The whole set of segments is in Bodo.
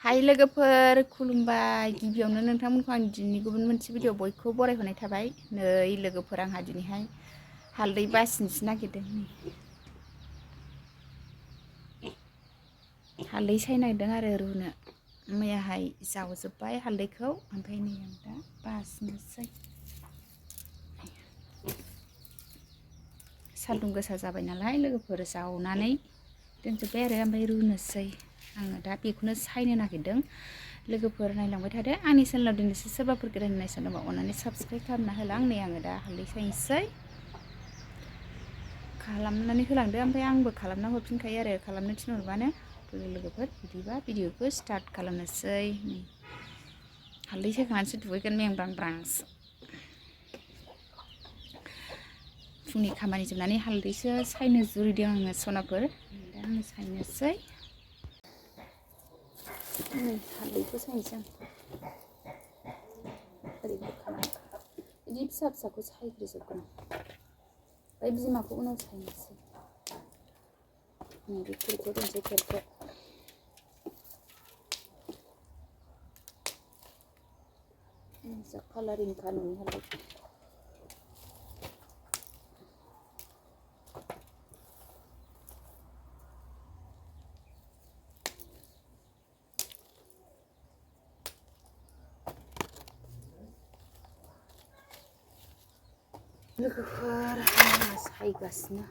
हाय लोगोफोर खुलुमबाय गिबियावनो नोंथांमोनखौ आं दिनै गुबुन मोनसे भिडिअ बयखौबो बरायहरनाय थाबाय नै लोगोफोर आंहा दिनैहाय हालदै बासिनोसो नागिरदों हालदै सायनो नागिरदों आरो रुनो मैयाहाय जावजोब्बाय हालदैखौ ओमफ्राय नै आं दा बासिनोसै सान्दुं गोसा जाबाय नालाय लोगोफोर जावनानै दोनजोब्बाय आरो ओमफ्राय रुनोसै आङो दा बेखौनो सायनो नागिरदों लोगोफोर नायलांबाय थादो आंनि चेनेलाव दिनैसो सोरबाफोर गोदान नायसन दंबा अननानै साबस्क्राइब खालामना होलां नै आङो दा हालदै सायनोसै खालामनानै होलांदो ओमफ्राय आंबो खालामना हरफिनखायो आरो खालामनो थिनहरबानो लोगोफोर बिदिबा भिडिअखौ स्टार्ट खालामनोसै नै हालदै सायखांनानैसो दुगैगोन मेंब्रां ब्रांसो फुंनि खामानि जोबनानै हालदैसो सायनो जुरिदों आङो सनाफोर दा आङो सायनोसै नै हालदैखौ सायनोसै आं ओरैबो खालाम बिदि फिसा फिसाखौ सायग्रोजोबगोन ओमफ्राय बिमाखौ उनाव सायनोसै नै बे खेरखायाव दोनसै खेरखायाव जा कालारिंखा न'नि हालदै लोगोफोर आंहा सायगासिनो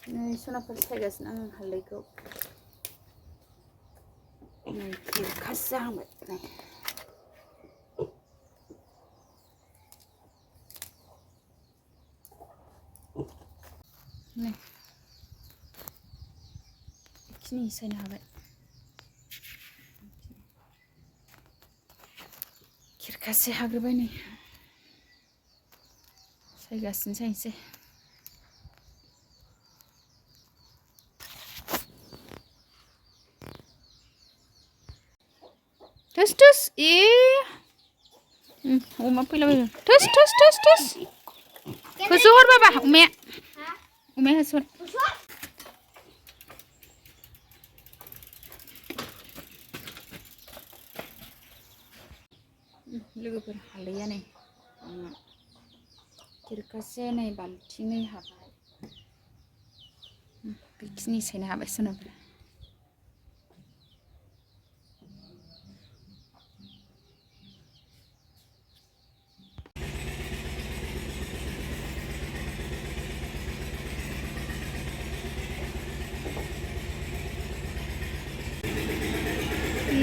नै सनाफोर सायगासिनो आं हालदैखौ नै खेरखासो जाहांबाय नै नै बेखिनि सायनो हाबाय खेरखासे हाग्रोबाय नै सायगासिनो सायनोसै टस टस ए अमा फैलाबायो टस टस टस टस होसोहर बाबा अमाया होसोहर लोगोफोर हालदैया नै खेरखासे नै बाल्थिंनै हाबाय बेखिनि सायनो हाबाय सनाफोर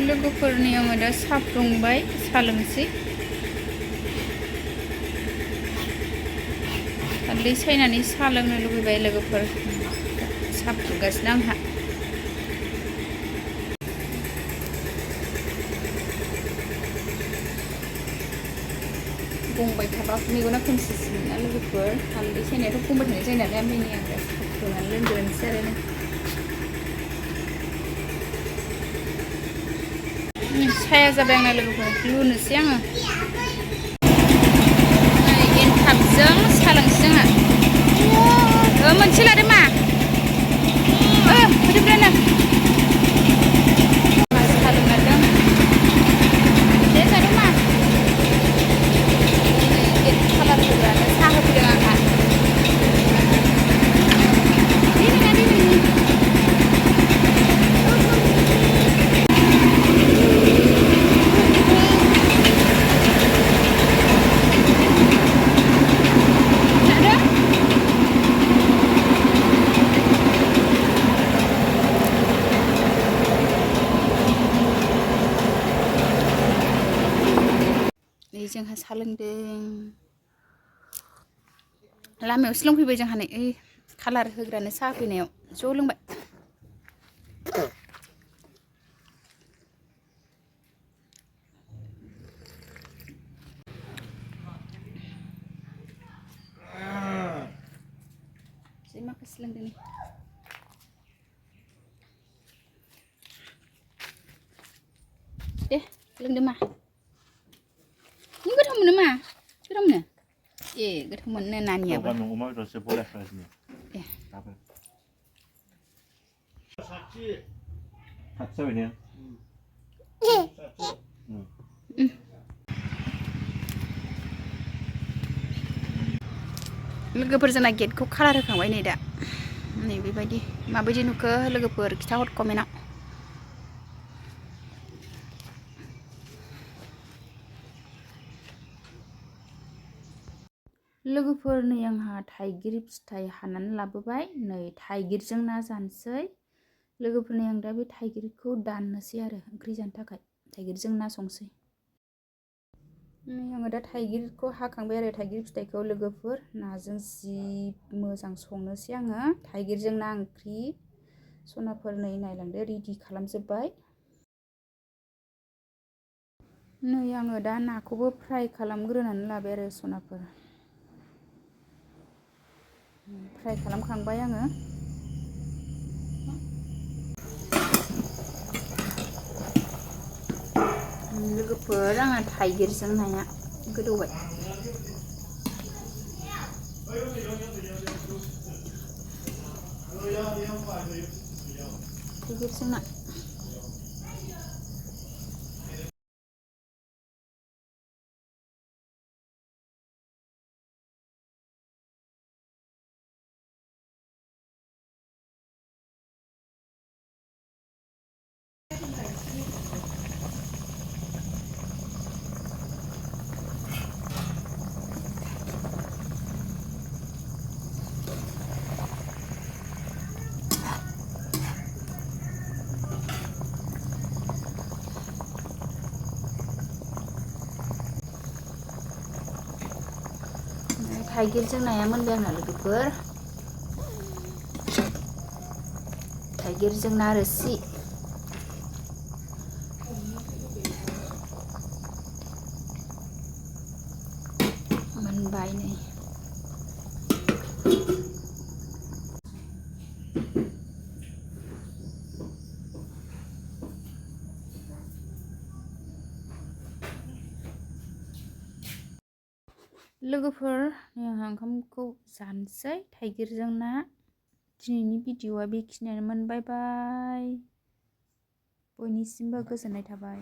लोगोफोरनि आङो दा साहा फुदुंबाय साहा लोंसै हालदै सायनानै साहा लोंनो लुबैबाय लोगोफोर साहा फुदुंगासिनो आंहा गंबाय थाबा मेगना खोमसिसिगोन ना लोगोफोर हालदै सायनायाथ' गंबाय थानाय जायो नालाय ओमफ्राय नै आं दा साहा फुदुंनानै लोंग्रोनोसै आरो साया जाबाय आंना लोगोफोर लुनोसै आङो एनथाबजों साहा लोंसै जोंहा मोनसे लादो मा फोजोबदोनो साहा लोंनादों दे जादो मा कालार होग्रानो साहा होफैदों आंहा जोंहा साहा लोंदों लामायावसो लोंफैबाय जोंहा नै ओइ कालार होग्रानो साहा फैनायाव ज' लोंबाय माखासे लोंदों दे लोंदो मा नों गोथाव मोनो मा गोथाव मोनो ए गोथाव मोनो नानियाबो गामियाव अमा बेदरसो बरायगासिनो दे दाबो खाथि जाबाय ने लोगोफोरजोंना गेटखौ कालार होखांबाय नै दा नै बेबायदि माबायदि नुखो लोगोफोर खिथाहर कमेन्टआव लोगोफोर नै आंहा थाइगिर फिथाइ हानानै लाबोबाय नै थाइगिरजों ना जानोसै लोगोफोर नै आं दा बे थाइगिरखौ दाननोसै आरो ओंख्रि जानो थाखाय थाइगिरजों ना संसै नै आङो दा थाइगिरखौ हाखांबाय आरो थाइगिर फिथाइखौ लोगोफोर नाजों जि मोजां संनोसै आङो थाइगिरजों ना ओंख्रि सनाफोर नै नायलांदो रेडि खालामजोब्बाय नै आङो दा नाखौबो फ्राय खालामग्रोनानै लाबाय आरो सनाफोर फ्राय खालामखांबाय आङो लोगोफोर आंहा थाइगिरजों नाया गोदौबाय थाइगिरजों ना थाइगिरजों नाया मोनबाय आंना लोगोफोर थाइगिरजों ना रोसि मोनबाय नै लोगोफोर आंहा ओंखामखौ जानोसै थाइगिरजों ना दिनैनि भिडिअआ बेखिनियानोमोन बाय बाय बयनिसिमबो गोजोननाय थाबाय।